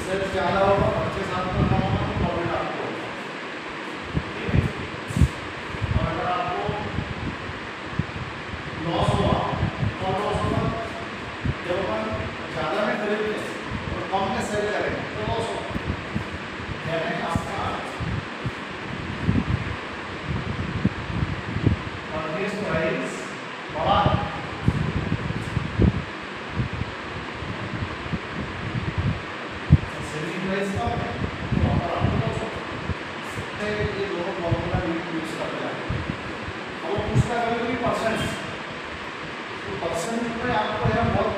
Cell ज़्यादा होगा, purchase आपका कम होगा तो प्रॉफिट आपको होगा, ठीक है। और अगर आपको लॉस हुआ तो लॉस होगा जब अपन ज़्यादा में खरीदते हैं और कम में सेल करेंगे तो लॉस होगा। यानी आपका परचेस प्राइस बढ़ा सेलिंग प्राइस कम है तो वहाँ पर आपको लॉस होगा। ये दोनों फॉर्मूला यूज करते हैं। अब वो पूछता है कभी परसेंट, तो परसेंट में आपको यह बहुत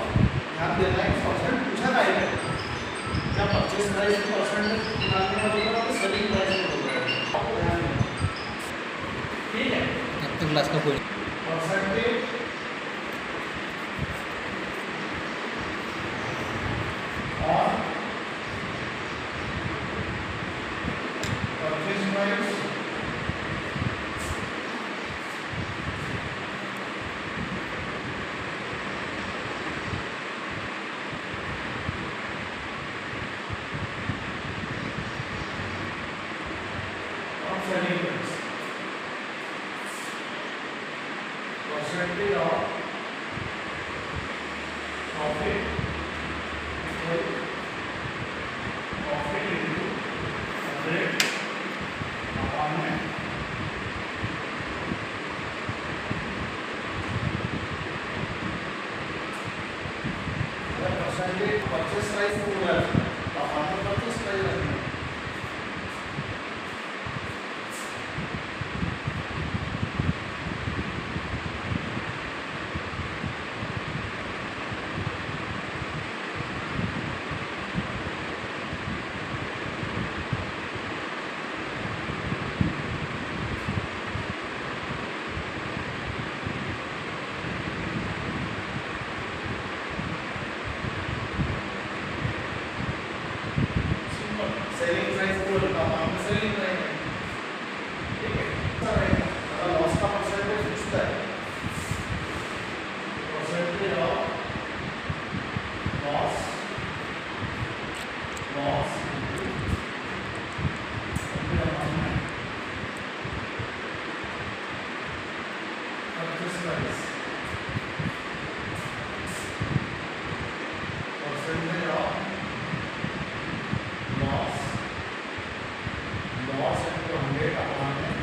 ध्यान देना है। परसेंट पूछा जाएगा क्या परचेस प्राइस की परसेंट निकालने का होगा तो सेलिंग प्राइस में होगा, आपको ध्यान देना, ठीक है। अब तक क्लास का कोई परसेंटेज और परचेस प्राइस और selling price, percentage of profit profit into 100 upon में परसेंटेज परचेस प्राइस को बोला जाता है, अपॉन में परचेस प्राइस रखना है। सेलिंग प्राइस को बोलता हूँ मैं, सेलिंग प्राइस, ठीक है। अगर लॉस का परसेंटेज पूछता है, percentage of loss loss purchase price, percentage of loss loss into 100 upon में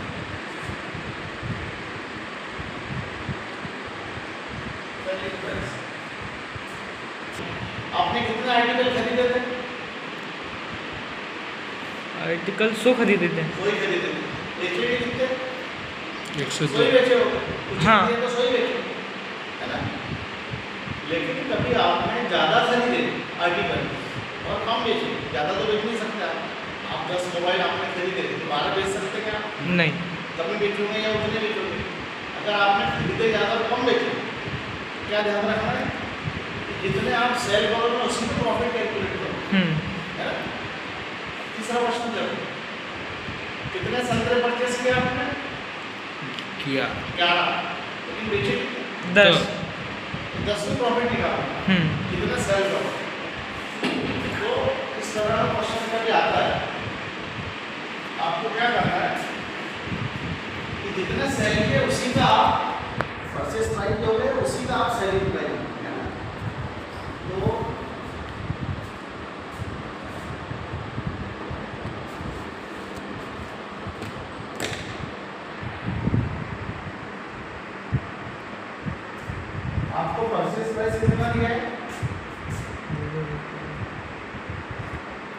सेलिंग प्राइस। आपने कितने आर्टिकल खरीदे थे? आर्टिकल 100 खरीदे थे। कोई खरीदे थे, बेचे भी कितने? 102 100 ही बेचे होंगे, कुछ हाँ। खरीदे तो 100 ही बेचे, है ना। लेकिन कभी आपने ज़्यादा खरीदे आर्टिकल और कम बेचे, ज़्यादा तो बेच नहीं सकते आप 10 मोबाइल आपने खरीदे तो 12 बेच सकते क्या? नहीं, कभी बेचोगे या उतने बेचोगे? अगर आपने खरीदे ज़्यादा और कम बेचे, क्या ध्यान रखना है कि जितने आप सेल करोगे उसी में प्रॉफिट कैलकुलेट करो, है ना। तीसरा प्रश्न चलो, कितने संतरे परचेस किए आपने? किया 11, लेकिन बेचे 10। 10 में प्रॉफिट निकालो, कितने सेल करो। तो इस तरह का क्वेश्चन कभी आता है, आपको क्या करना है कि जितने सेल किए उसी का आप परचेस प्राइस दोगे, उसी का आप सेलिंग प्राइस दोगे, है ना। तो आपको परचेस प्राइस कितना दिया है?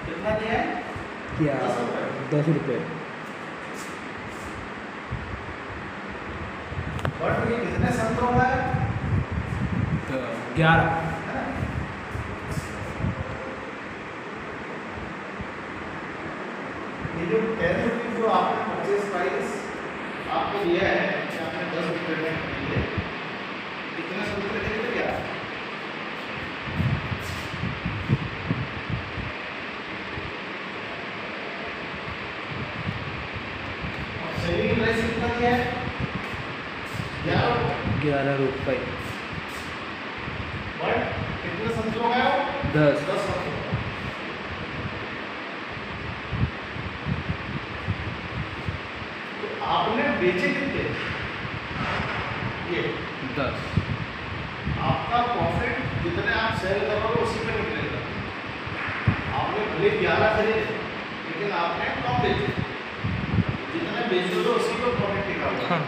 कितना दिया है? क्या 10 रुपये। 10 रुपये। बट ये कितने संतरों का है? 11। है ना? ये जो 10 रुपये जो आपने परचेस प्राइस आपको दिया है, कि आपने 10 रुपये में खरीदे, कितने संतरे खरीदे क्या? और सेलिंग प्राइस कितना दिया है? 11 रुपये। बट कितने संतरों का है? 10। 10 संतरों का। सेल करोगे उसी पे निकलेगा। आपने भले 11 खरीदे लेकिन आपने कम बेचे, जितने बेचोगे उसी को प्रॉफिट निकालोगे। हाँ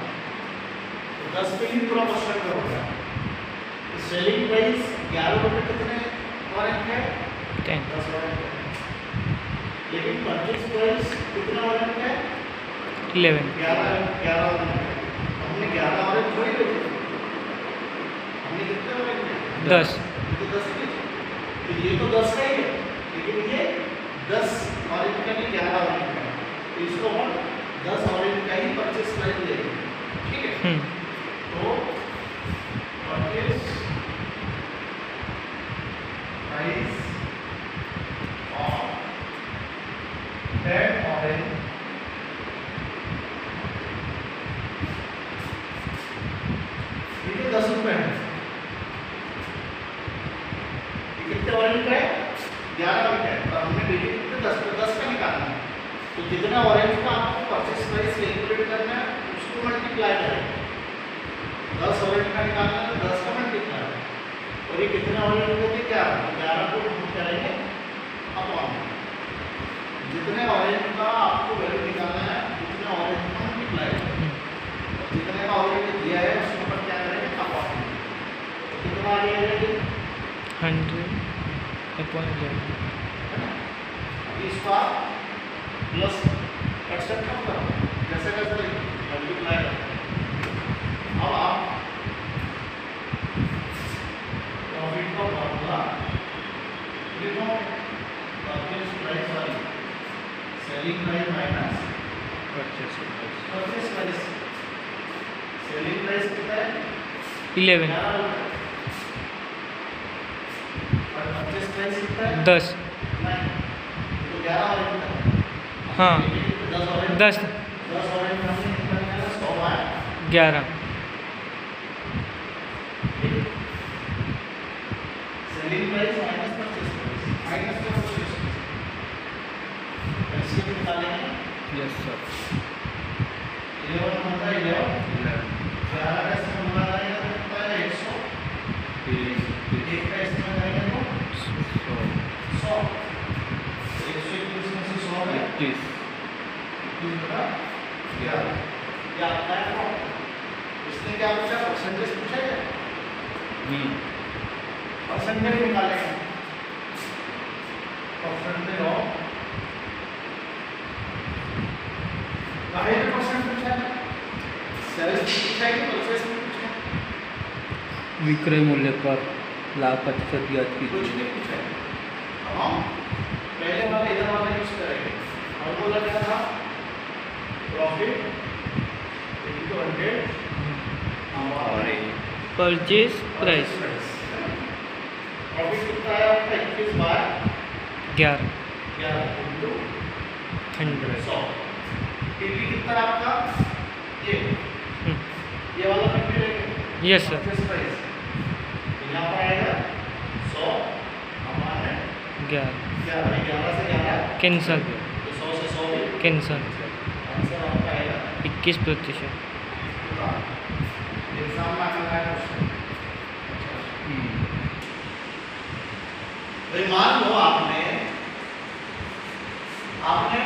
तो 10 पे ही पूरा क्वेश्चन करोगे। सेलिंग प्राइस 11 रुपये कितने वारंट है? 10 10 वारंट है। लेकिन परचेज प्राइस कितना वारंट है? 11 11 वारंट है। हमने 11 वारंट थोड़ी बेचे, हमने कितने वारंट है? 10 तो 10 ही बेचे। तो ये तो 10 का ही है, लेकिन ये 10 वारंट का नहीं 11 वारंट का। तो इसको हम 10 वारंट का ही परचेज प्राइस देंगे, ठीक है? तो purchase price of that orange ये 10 रुपये है। ये कितने ऑरेंज का है? 11 रुपये है। और हमने बेचे कितने? 10 का निकालना है। तो जितना ऑरेंज का आपको परचेज प्राइस कैलकुलेट करना है उसको मल्टीप्लाई करेंगे। 10 ऑरेंज का निकालना है तो 10 का मल्टीप्लाई है। और ये कितने ऑरेंज के थे? 11 को हम करेंगे अपॉन। जितने ऑरेंज का आपको वैल्यू निकालना है उतने ऑरेंज का मल्टीप्लाई करेंगे। और जितने का ऑरेंज दिया है उसके ऊपर क्या करेंगे? अपॉन। तो कितना आ जाएगा? 100 अपॉन 11। अभी इसका प्लस एक्सेप्ट कम करो, कैसे कैसे मल्टीप्लाई करो। अब आप प्रॉफिट का फॉर्मूला लिखो। परचेज प्राइस वाली selling price minus purchase purchase price. Selling price कितना है? 11 11 रुपये। और परचेज प्राइस कितना है? 10 नहीं, तो 11 ऑरेंज का है। हाँ 10 ऑरेंज 10 ऑरेंज का हमने कितना निकाला? 100 आया। 11 selling price minus purchase price minus का परचेज प्राइस ऐसे निकालेंगे। यस सर 11 होता है 11 11 का इसमें मिला जाएगा तो कितना है? 100। एक का इसमें जाएगा तो 100। 121 में से 100 है 30 बटा 11। ये आपका है ना? इसने क्या पूछा? परसेंटेज पूछा है। परसेंटेज निकालेंगे। परसेंटेज ऑफ काहे में परसेंट पूछा है? सेल्स पूछा है कि परचेज पूछा है? विक्रय मूल्य पर लाभ 25% ब्याज कुछ कीजिए। नहीं पूछा है। अब हम पहले वाला इधर वाला यूज करेंगे। और बोला क्या था? प्रॉफिट इनटू 100 हमारे परचेज प्राइस प्रॉफिट कितना आया आपका? 21 बार 11 इनटू 100 100। टीपी कितना है आपका? ये वाला टीपी रहेगा। यस सर परचेज प्राइस यहाँ पर आएगा 100 हमारे 11 11 से 11 कैंसल तो 100 से 100 भी कैंसल आंसर आपका आएगा 21%। एग्जाम में आने वाला क्वेश्चन। भाई मान लो आपने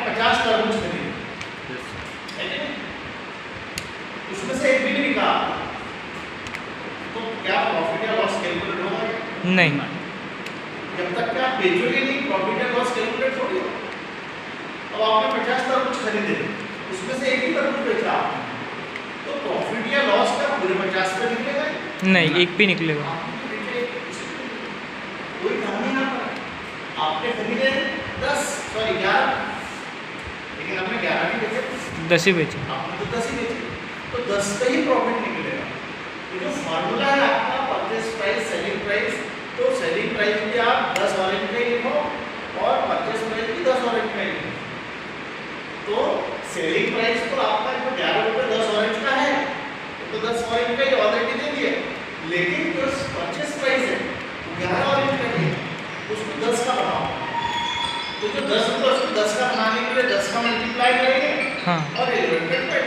50 तरबूज खरीदे, है कि नहीं? उसमें से एक भी नहीं बिका, तो क्या प्रॉफिट या लॉस कैलकुलेट होगा? नहीं जब तक कि आप बेचोगे नहीं प्रॉफिट या लॉस कैलकुलेट थोड़ी होगा। अब आपने 50 तरबूज खरीदे, उसमें से एक ही तरबूज बेचा आपने, तो प्रॉफिट या लॉस का पूरे 50 पे निकलेगा? नहीं एक भी निकलेगा। आपने बेचे कोई कहानी ना पड़ा। आपने खरीदे 11, लेकिन आपने 11 भी बेचे, 10 ही बेचे। आपने तो 10 ही बेचे, तो 10 का ही प्रॉफिट निकलेगा। ये जो फार्मूला है आपका परचेज प्राइस सेलिंग प्राइस, तो सेलिंग प्राइस भी आप 10 ऑरेंज का ही लिखो और परचेज प्राइस भी 10 ऑरेंज का ही लिखो। तो सेलिंग प्राइस तो आपका जो 11 रुपये 10 ऑरेंज का है, तो 10 ऑरेंज का ही ऑलरेडी दे दिया, लेकिन जो परचेज प्राइस है 11 ऑरेंज का ही है, उसको 10 का बनाओ। तो जो 10 रुपये उसको 10 का बनाने के लिए 10 का मल्टीप्लाई करेंगे हाँ और 11 पे